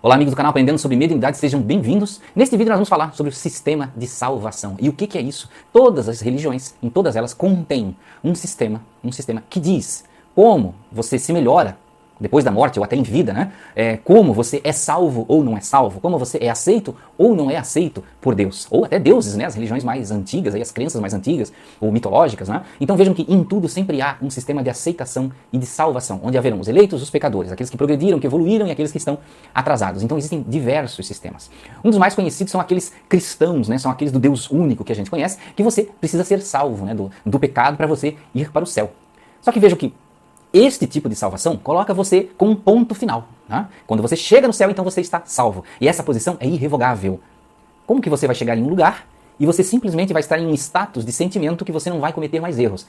Olá amigos do canal Aprendendo sobre Mediunidade, sejam bem-vindos. Neste vídeo nós vamos falar sobre o sistema de salvação. E o que é isso? Todas as religiões, em todas elas, contêm um sistema que diz como você se melhora depois da morte ou até em vida, né? Como você é salvo ou não é salvo, como você é aceito ou não é aceito por Deus, ou até deuses, né? As religiões mais antigas, aí, as crenças mais antigas ou mitológicas, né? Então vejam que em tudo sempre há um sistema de aceitação e de salvação, onde haverão os eleitos, os pecadores, aqueles que progrediram, que evoluíram e aqueles que estão atrasados. Então existem diversos sistemas. Um dos mais conhecidos são aqueles cristãos, né? São aqueles do Deus único que a gente conhece, que você precisa ser salvo, né? do pecado para você ir para o céu. Só que vejam que este tipo de salvação coloca você com um ponto final. Né? Quando você chega no céu, então você está salvo. E essa posição é irrevogável. Como que você vai chegar em um lugar e você simplesmente vai estar em um status de sentimento que você não vai cometer mais erros?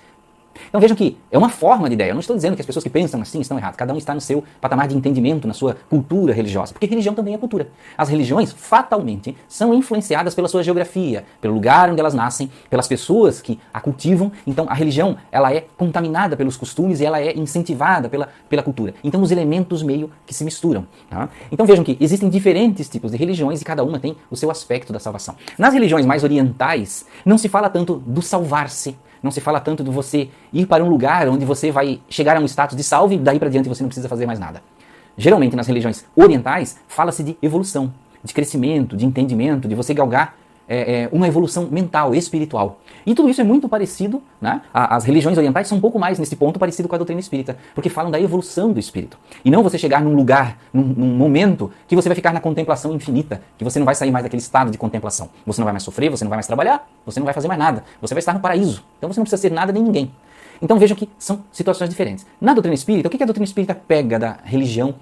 Então vejam que é uma forma de ideia. Eu não estou dizendo que as pessoas que pensam assim estão erradas. Cada um está no seu patamar de entendimento, na sua cultura religiosa. Porque religião também é cultura. As religiões, fatalmente, são influenciadas pela sua geografia, pelo lugar onde elas nascem, pelas pessoas que a cultivam. Então a religião, ela é contaminada pelos costumes e ela é incentivada pela cultura. Então os elementos meio que se misturam. Tá? Então vejam que existem diferentes tipos de religiões e cada uma tem o seu aspecto da salvação. Nas religiões mais orientais, não se fala tanto do salvar-se. Não se fala tanto de você ir para um lugar onde você vai chegar a um status de salvo e daí para diante você não precisa fazer mais nada. Geralmente nas religiões orientais fala-se de evolução, de crescimento, de entendimento, de você galgar uma evolução mental, espiritual. E tudo isso é muito parecido, né? As religiões orientais são um pouco mais nesse ponto parecido com a doutrina espírita, porque falam da evolução do espírito. E não você chegar num lugar, num momento que você vai ficar na contemplação infinita, que você não vai sair mais daquele estado de contemplação. Você não vai mais sofrer, você não vai mais trabalhar, você não vai fazer mais nada. Você vai estar no paraíso. Então você não precisa ser nada nem ninguém. Então vejam que são situações diferentes. Na doutrina espírita, o que a doutrina espírita pega da religião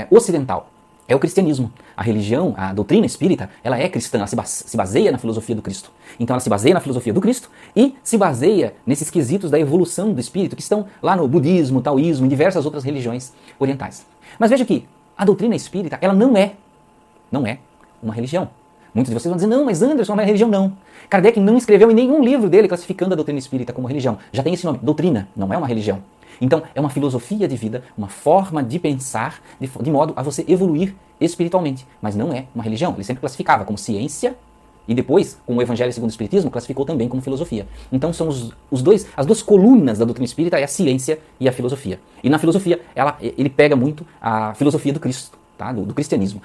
ocidental? É o cristianismo. A religião, a doutrina espírita, ela é cristã, ela se baseia na filosofia do Cristo. Então ela se baseia na filosofia do Cristo e se baseia nesses quesitos da evolução do espírito que estão lá no budismo, taoísmo e diversas outras religiões orientais. Mas veja que a doutrina espírita, ela não é uma religião. Muitos de vocês vão dizer, não, mas Anderson, não é religião, não. Kardec não escreveu em nenhum livro dele classificando a doutrina espírita como religião. Já tem esse nome, doutrina, não é uma religião. Então, é uma filosofia de vida, uma forma de pensar, de modo a você evoluir espiritualmente. Mas não é uma religião. Ele sempre classificava como ciência e depois, com o Evangelho segundo o Espiritismo, classificou também como filosofia. Então, são as duas colunas da doutrina espírita, é a ciência e a filosofia. E na filosofia, ele pega muito a filosofia do Cristo, tá? do cristianismo.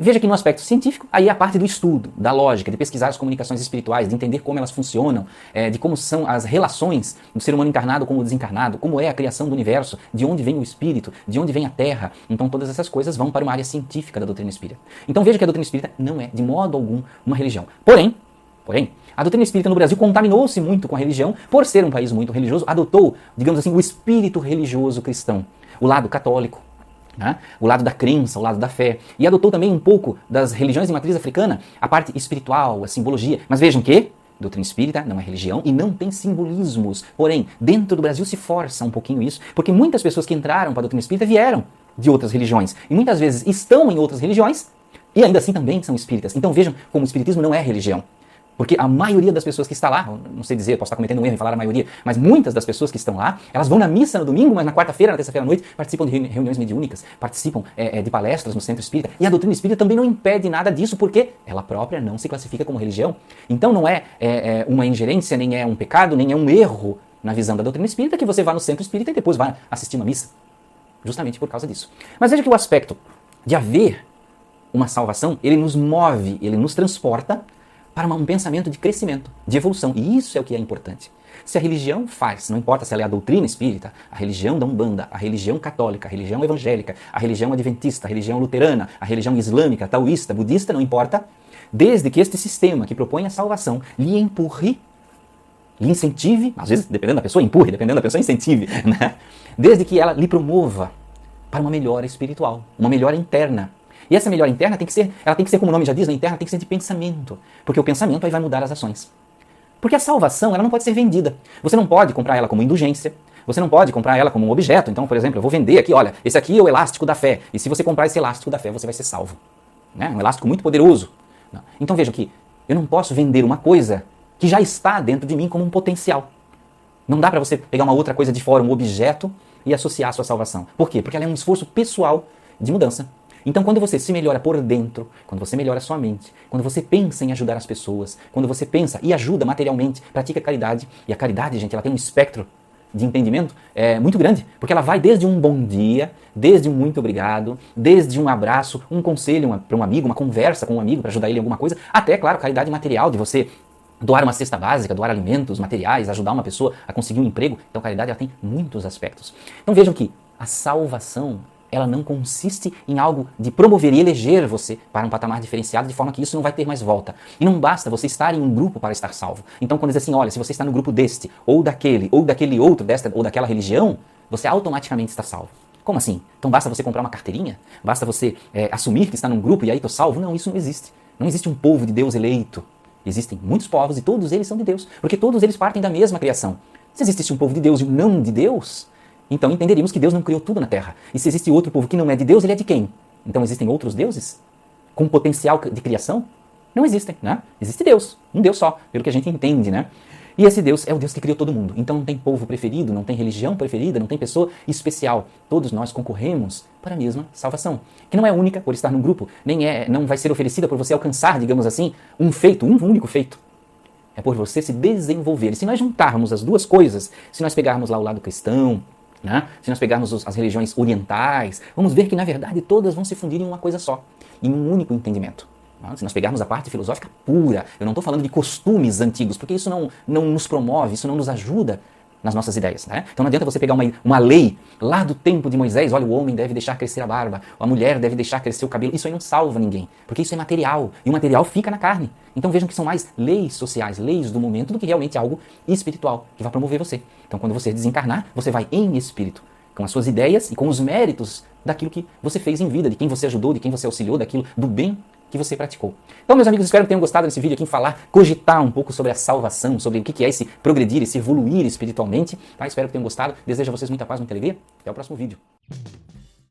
Veja que no aspecto científico, aí a parte do estudo, da lógica, de pesquisar as comunicações espirituais, de entender como elas funcionam, de como são as relações do ser humano encarnado com o desencarnado, como é a criação do universo, de onde vem o espírito, de onde vem a terra. Então todas essas coisas vão para uma área científica da doutrina espírita. Então veja que a doutrina espírita não é, de modo algum, uma religião. Porém, a doutrina espírita no Brasil contaminou-se muito com a religião, por ser um país muito religioso, adotou, digamos assim, o espírito religioso cristão, o lado católico, né? O lado da crença, o lado da fé. E adotou também um pouco das religiões de matriz africana, a parte espiritual, a simbologia. Mas vejam que a doutrina espírita não é religião e não tem simbolismos. Porém, dentro do Brasil se força um pouquinho isso, porque muitas pessoas que entraram para a doutrina espírita vieram de outras religiões. E muitas vezes estão em outras religiões e ainda assim também são espíritas. Então vejam como o espiritismo não é religião. Porque a maioria das pessoas que está lá, não sei dizer, posso estar cometendo um erro em falar a maioria, mas muitas das pessoas que estão lá, elas vão na missa no domingo, mas na quarta-feira, na terça-feira à noite, participam de reuniões mediúnicas, participam de palestras no centro espírita. E a doutrina espírita também não impede nada disso, porque ela própria não se classifica como religião. Então não é uma ingerência, nem é um pecado, nem é um erro na visão da doutrina espírita que você vá no centro espírita e depois vá assistir uma missa. Justamente por causa disso. Mas veja que o aspecto de haver uma salvação, ele nos move, ele nos transporta para um pensamento de crescimento, de evolução. E isso é o que é importante. Se a religião faz, não importa se ela é a doutrina espírita, a religião da Umbanda, a religião católica, a religião evangélica, a religião adventista, a religião luterana, a religião islâmica, taoísta, budista, não importa, desde que este sistema que propõe a salvação lhe empurre, lhe incentive, às vezes, dependendo da pessoa, empurre, dependendo da pessoa, incentive, né? Desde que ela lhe promova para uma melhora espiritual, uma melhora interna. E essa melhora interna tem que ser, como o nome já diz, na interna tem que ser de pensamento. Porque o pensamento aí vai mudar as ações. Porque a salvação, ela não pode ser vendida. Você não pode comprar ela como indulgência. Você não pode comprar ela como um objeto. Então, por exemplo, eu vou vender aqui, olha, esse aqui é o elástico da fé. E se você comprar esse elástico da fé, você vai ser salvo. Né? Um elástico muito poderoso. Não. Então vejam que eu não posso vender uma coisa que já está dentro de mim como um potencial. Não dá para você pegar uma outra coisa de fora, um objeto, e associar a sua salvação. Por quê? Porque ela é um esforço pessoal de mudança. Então, quando você se melhora por dentro, quando você melhora a sua mente, quando você pensa em ajudar as pessoas, quando você pensa e ajuda materialmente, pratica caridade, e a caridade, gente, ela tem um espectro de entendimento muito grande, porque ela vai desde um bom dia, desde um muito obrigado, desde um abraço, um conselho para um amigo, uma conversa com um amigo para ajudar ele em alguma coisa, até, claro, caridade material, de você doar uma cesta básica, doar alimentos, materiais, ajudar uma pessoa a conseguir um emprego. Então, a caridade ela tem muitos aspectos. Então, vejam que a salvação, ela não consiste em algo de promover e eleger você para um patamar diferenciado, de forma que isso não vai ter mais volta. E não basta você estar em um grupo para estar salvo. Então, quando diz assim, olha, se você está no grupo deste, ou daquele outro, desta ou daquela religião, você automaticamente está salvo. Como assim? Então basta você comprar uma carteirinha? Basta você assumir que está num grupo e aí estou salvo? Não, isso não existe. Não existe um povo de Deus eleito. Existem muitos povos e todos eles são de Deus, porque todos eles partem da mesma criação. Se existisse um povo de Deus e um não de Deus, então entenderíamos que Deus não criou tudo na Terra. E se existe outro povo que não é de Deus, ele é de quem? Então existem outros deuses com potencial de criação? Não existem, né? Existe Deus, um Deus só, pelo que a gente entende, né? E esse Deus é o Deus que criou todo mundo. Então não tem povo preferido, não tem religião preferida, não tem pessoa especial. Todos nós concorremos para a mesma salvação, que não é única por estar num grupo, não vai ser oferecida por você alcançar, digamos assim, um feito, um único feito. É por você se desenvolver. E se nós juntarmos as duas coisas, se nós pegarmos lá o lado cristão, né? Se nós pegarmos as religiões orientais, vamos ver que na verdade todas vão se fundir em uma coisa só, em um único entendimento. Se nós pegarmos a parte filosófica pura, eu não estou falando de costumes antigos, porque isso não nos promove, isso não nos ajuda nas nossas ideias, né? Então não adianta você pegar uma lei lá do tempo de Moisés, olha, o homem deve deixar crescer a barba, a mulher deve deixar crescer o cabelo, isso aí não salva ninguém, porque isso é material, e o material fica na carne. Então vejam que são mais leis sociais, leis do momento, do que realmente algo espiritual, que vai promover você. Então quando você desencarnar, você vai em espírito, com as suas ideias e com os méritos daquilo que você fez em vida, de quem você ajudou, de quem você auxiliou, daquilo, do bem que você praticou. Então, meus amigos, espero que tenham gostado desse vídeo aqui em falar, cogitar um pouco sobre a salvação, sobre o que é esse progredir, esse evoluir espiritualmente. Tá? Espero que tenham gostado. Desejo a vocês muita paz, muita alegria. Até o próximo vídeo.